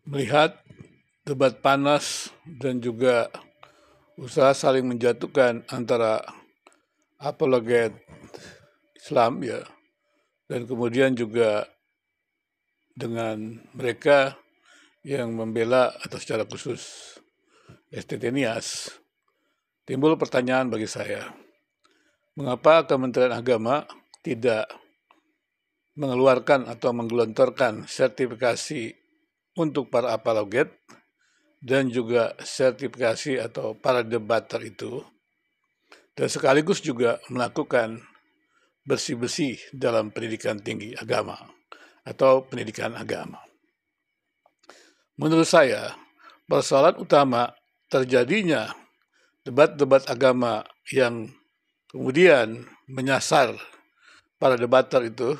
Melihat debat panas dan juga usaha saling menjatuhkan antara apologet Islam ya, dan kemudian juga dengan mereka yang membela atau secara khusus STT Nias, timbul pertanyaan bagi saya, mengapa Kementerian Agama tidak mengeluarkan atau menggelontorkan sertifikasi untuk para apologet dan juga sertifikasi atau para debater itu, dan sekaligus juga melakukan bersih-bersih dalam pendidikan tinggi agama atau pendidikan agama. Menurut saya, persoalan utama terjadinya debat-debat agama yang kemudian menyasar para debater itu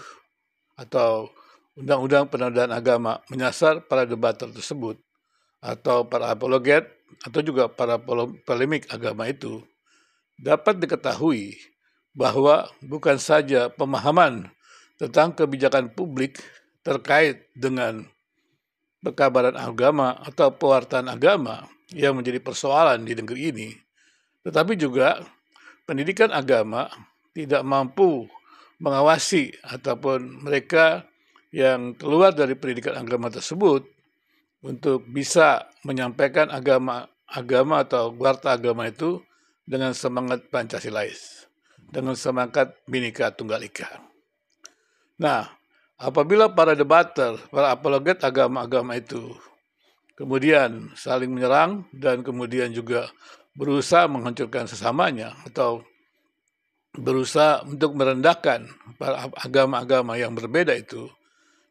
atau undang-undang penodaan agama menyasar para debater tersebut atau para apologet atau juga para polemik agama itu dapat diketahui bahwa bukan saja pemahaman tentang kebijakan publik terkait dengan pekabaran agama atau pewartaan agama yang menjadi persoalan di negeri ini, tetapi juga pendidikan agama tidak mampu mengawasi ataupun mereka yang keluar dari pendidikan agama tersebut untuk bisa menyampaikan agama atau warta agama itu dengan semangat Pancasilais, dengan semangat Bhinneka Tunggal Ika. Nah, apabila para debater, para apologet agama-agama itu kemudian saling menyerang dan kemudian juga berusaha menghancurkan sesamanya atau berusaha untuk merendahkan para agama-agama yang berbeda itu,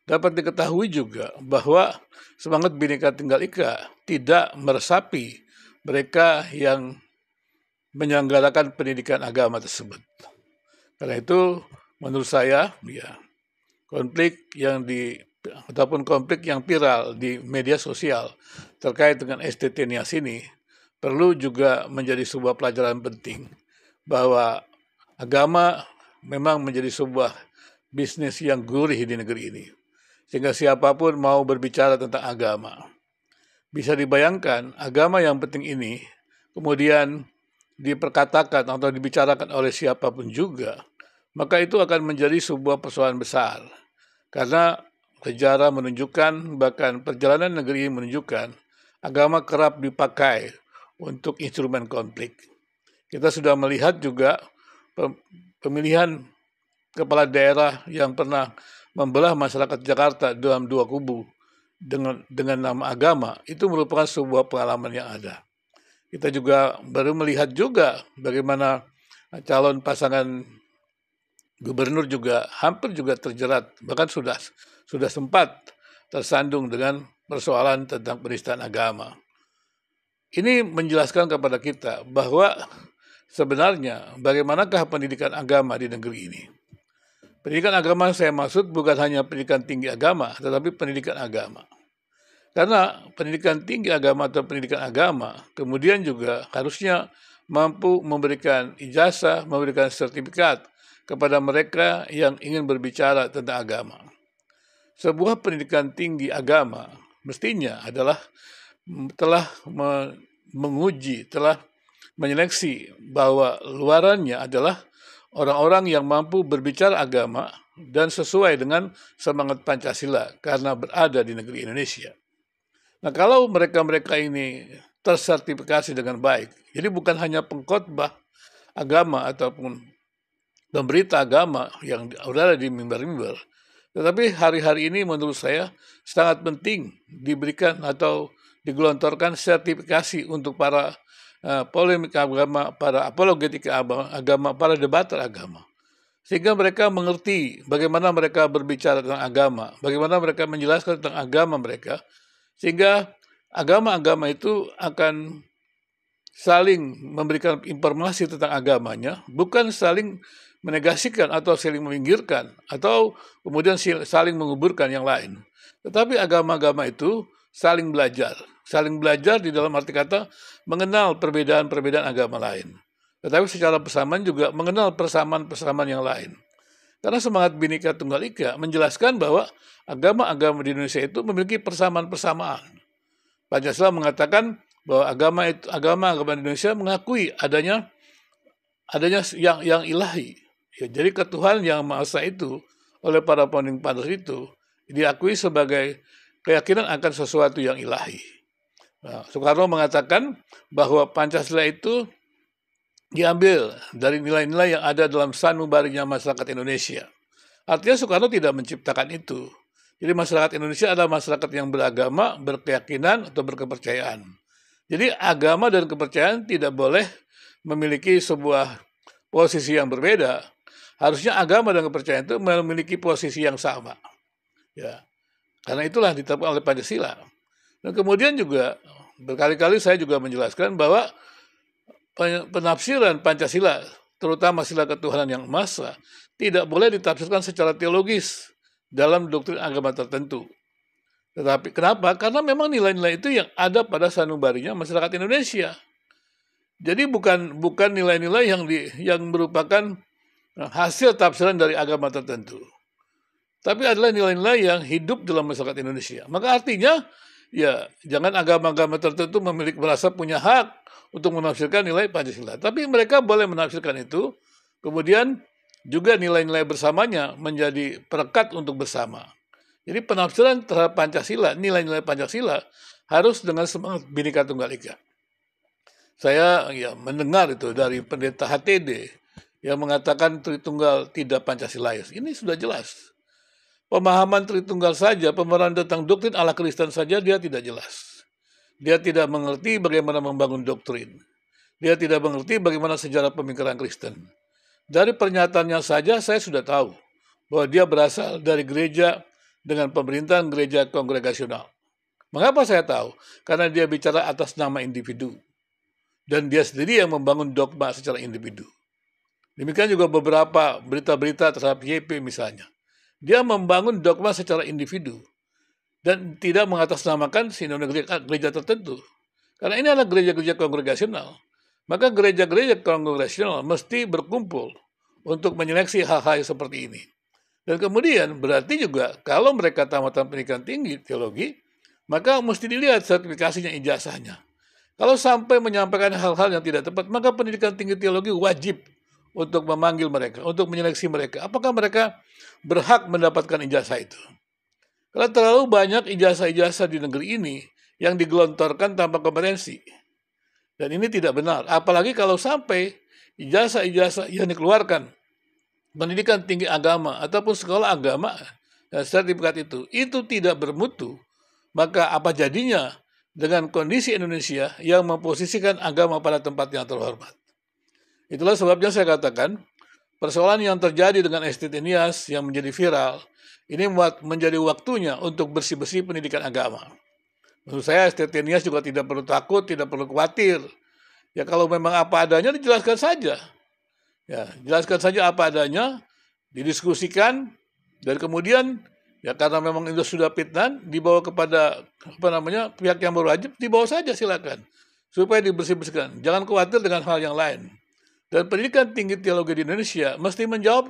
dapat diketahui juga bahwa semangat Bhinneka Tunggal Ika tidak meresapi mereka yang menyelenggarakan pendidikan agama tersebut. Karena itu, menurut saya, ya, konflik yang viral di media sosial terkait dengan STT Nias ini perlu juga menjadi sebuah pelajaran penting bahwa agama memang menjadi sebuah bisnis yang gurih di negeri ini. Sehingga siapapun mau berbicara tentang agama, bisa dibayangkan agama yang penting ini kemudian diperkatakan atau dibicarakan oleh siapapun juga, maka itu akan menjadi sebuah persoalan besar. Karena sejarah menunjukkan, bahkan perjalanan negeri ini menunjukkan, agama kerap dipakai untuk instrumen konflik. Kita sudah melihat juga pemilihan kepala daerah yang pernah membelah masyarakat Jakarta dalam dua kubu dengan nama agama, itu merupakan sebuah pengalaman yang ada. Kita juga baru melihat juga bagaimana calon pasangan gubernur juga hampir juga terjerat, bahkan sudah sempat tersandung dengan persoalan tentang penistaan agama. Ini menjelaskan kepada kita bahwa sebenarnya bagaimanakah pendidikan agama di negeri ini. Pendidikan agama saya maksud bukan hanya pendidikan tinggi agama, tetapi pendidikan agama. Karena pendidikan tinggi agama atau pendidikan agama kemudian juga harusnya mampu memberikan ijazah, memberikan sertifikat kepada mereka yang ingin berbicara tentang agama. Sebuah pendidikan tinggi agama mestinya adalah telah menguji, telah menyeleksi bahwa luarannya adalah orang-orang yang mampu berbicara agama dan sesuai dengan semangat Pancasila karena berada di negeri Indonesia. Nah, kalau mereka-mereka ini tersertifikasi dengan baik, jadi bukan hanya pengkhotbah agama ataupun pemberita agama yang berada di mimbar-mimbar, tetapi hari-hari ini menurut saya sangat penting diberikan atau digelontorkan sertifikasi untuk para polemik agama, para apologetika agama, para debater agama. Sehingga mereka mengerti bagaimana mereka berbicara tentang agama, bagaimana mereka menjelaskan tentang agama mereka, sehingga agama-agama itu akan saling memberikan informasi tentang agamanya, bukan saling menegasikan atau saling meminggirkan, atau kemudian saling menguburkan yang lain. Tetapi agama-agama itu saling belajar di dalam arti kata mengenal perbedaan-perbedaan agama lain. Tetapi secara bersamaan juga mengenal persamaan-persamaan yang lain. Karena semangat Bhinneka Tunggal Ika menjelaskan bahwa agama-agama di Indonesia itu memiliki persamaan-persamaan. Pancasila mengatakan bahwa agama Indonesia mengakui adanya yang ilahi. Ya, jadi ketuhanan yang Maha Esa itu oleh para founding fathers itu diakui sebagai keyakinan akan sesuatu yang ilahi. Nah, Soekarno mengatakan bahwa Pancasila itu diambil dari nilai-nilai yang ada dalam sanubarinya masyarakat Indonesia. Artinya Soekarno tidak menciptakan itu. Jadi masyarakat Indonesia adalah masyarakat yang beragama, berkeyakinan, atau berkepercayaan. Jadi agama dan kepercayaan tidak boleh memiliki sebuah posisi yang berbeda. Harusnya agama dan kepercayaan itu memiliki posisi yang sama. Ya. Karena itulah ditetapkan oleh Pancasila. Dan kemudian juga berkali-kali saya juga menjelaskan bahwa penafsiran Pancasila, terutama sila ketuhanan yang Maha Esa, tidak boleh ditafsirkan secara teologis dalam doktrin agama tertentu. Tetapi kenapa? Karena memang nilai-nilai itu yang ada pada sanubarinya masyarakat Indonesia. Jadi bukan nilai-nilai yang merupakan hasil tafsiran dari agama tertentu, tapi adalah nilai-nilai yang hidup dalam masyarakat Indonesia. Maka artinya, ya jangan agama-agama tertentu merasa punya hak untuk menafsirkan nilai Pancasila. Tapi mereka boleh menafsirkan itu, kemudian juga nilai-nilai bersamanya menjadi perekat untuk bersama. Jadi penafsiran terhadap Pancasila, nilai-nilai Pancasila harus dengan semangat Bhinneka Tunggal Ika. Saya mendengar itu dari pendeta HTD yang mengatakan Tritunggal tidak Pancasilais. Ini sudah jelas. Pemahaman Tritunggal saja, pemahaman tentang doktrin ala Kristen saja dia tidak jelas. Dia tidak mengerti bagaimana membangun doktrin. Dia tidak mengerti bagaimana sejarah pemikiran Kristen. Dari pernyataannya saja saya sudah tahu bahwa dia berasal dari gereja dengan pemerintahan gereja kongregasional. Mengapa saya tahu? Karena dia bicara atas nama individu. Dan dia sendiri yang membangun dogma secara individu. Demikian juga beberapa berita-berita terhadap YP misalnya. Dia membangun dogma secara individu. Dan tidak mengatasnamakan sinode gereja tertentu. Karena ini adalah gereja-gereja kongregasional. Maka gereja-gereja kongregasional mesti berkumpul untuk menyeleksi hal-hal seperti ini. Dan kemudian berarti juga kalau mereka tamatan pendidikan tinggi teologi, maka mesti dilihat sertifikasinya, ijazahnya. Kalau sampai menyampaikan hal-hal yang tidak tepat, maka pendidikan tinggi teologi wajib untuk memanggil mereka, untuk menyeleksi mereka. Apakah mereka berhak mendapatkan ijazah itu? Karena terlalu banyak ijazah-ijazah di negeri ini yang digelontorkan tanpa kompetensi. Dan ini tidak benar. Apalagi kalau sampai ijazah-ijazah yang dikeluarkan, pendidikan tinggi agama ataupun sekolah agama, sertifikat itu tidak bermutu, maka apa jadinya dengan kondisi Indonesia yang memposisikan agama pada tempat yang terhormat? Itulah sebabnya saya katakan, persoalan yang terjadi dengan STT Nias yang menjadi viral, ini menjadi waktunya untuk bersih-bersih pendidikan agama. Menurut saya STT Nias juga tidak perlu takut, tidak perlu khawatir. Ya kalau memang apa adanya dijelaskan saja. Ya, jelaskan saja apa adanya, didiskusikan, dan kemudian ya karena memang itu sudah fitnah, dibawa kepada pihak yang berwajib, dibawa saja silakan supaya dibersih-bersihkan. Jangan khawatir dengan hal yang lain. Dan pendidikan tinggi teologi di Indonesia mesti menjawab